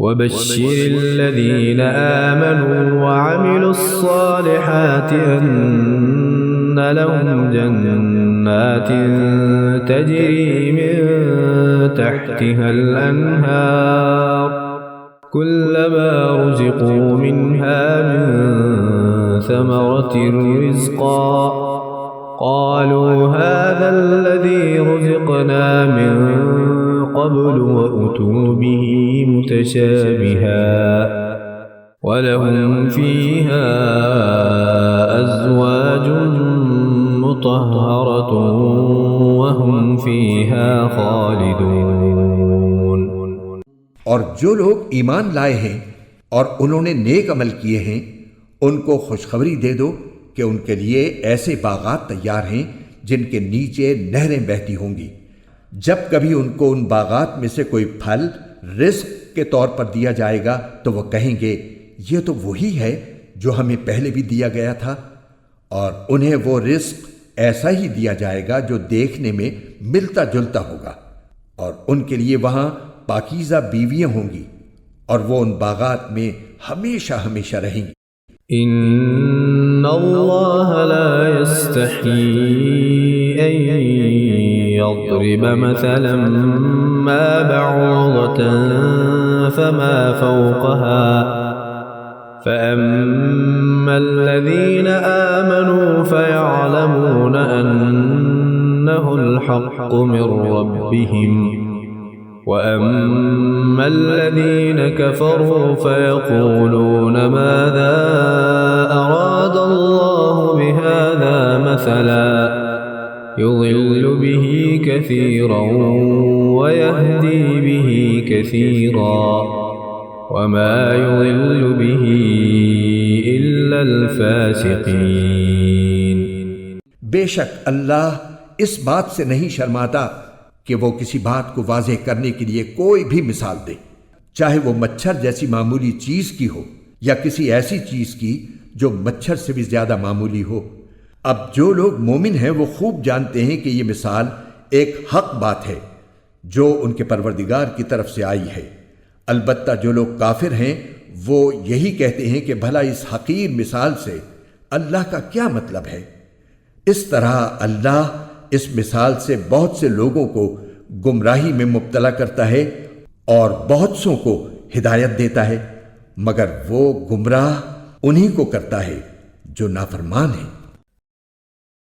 वबश्शिरिल्लज़ीना आमनू वअमिलुस्सालिहाति अन्ना लहुम जन्नातिन तजरी मिन तहतिहल अन्हार कुल्लमा रुज़िक़ू मिन्हा मिन समरतिर रिज़्क़ा क़ालू हाज़ाल्लज़ी रुज़िक़ना मिन क़ब्लु वअतू बिही मुतशाबिहा वलहुम फ़ीहा अज़वाजुन मुतहहरतुन वहुम फ़ीहा ख़ालिदून। और जो लोग ईमान लाए हैं और उन्होंने नेक अमल किए हैं, उनको खुशखबरी दे दो कि उनके लिए ऐसे बागात तैयार हैं जिनके नीचे नहरें बहती होंगी। जब कभी उनको उन बागात में से कोई फल रिस्क के तौर पर दिया जाएगा तो वो कहेंगे, ये तो वही है जो हमें पहले भी दिया गया था। और उन्हें वो रिस्क ऐसा ही दिया जाएगा जो देखने में मिलता जुलता होगा, और उनके लिए वहां पाकीज़ा बीवियां होंगी, और वो उन बागात में हमेशा हमेशा रहेंगी। इन्नल्लाह ला यस्तही अन यضرब मसलन मा बअूदतन फमा फौक़हा फ़अम्मल्लज़ीना आमनू फ़यअलमून अन्नहुल हक़्क़ु मिन रब्बिहिम वअम्मा الذين كفروا فيقولون ماذا أراد الله بهذا مثلا يضل به كثيرا ويهدي به كثيرا وما يضل به إلا الفاسقين। बेशक अल्लाह इस बात से नहीं शर्माता कि वो किसी बात को वाज़ेह करने के लिए कोई भी मिसाल दे, चाहे वो मच्छर जैसी मामूली चीज की हो या किसी ऐसी चीज की जो मच्छर से भी ज्यादा मामूली हो। अब जो लोग मोमिन हैं वो खूब जानते हैं कि ये मिसाल एक हक बात है जो उनके परवरदिगार की तरफ से आई है। अलबत्ता जो लोग काफिर हैं वो यही कहते हैं कि भला इस हकीर मिसाल से अल्लाह का क्या मतलब है। इस तरह अल्लाह इस मिसाल से बहुत से लोगों को गुमराही में मुब्तला करता है और बहुत सौ को हिदायत देता है, मगर वो गुमराह उन्हीं को करता है जो नाफरमान है।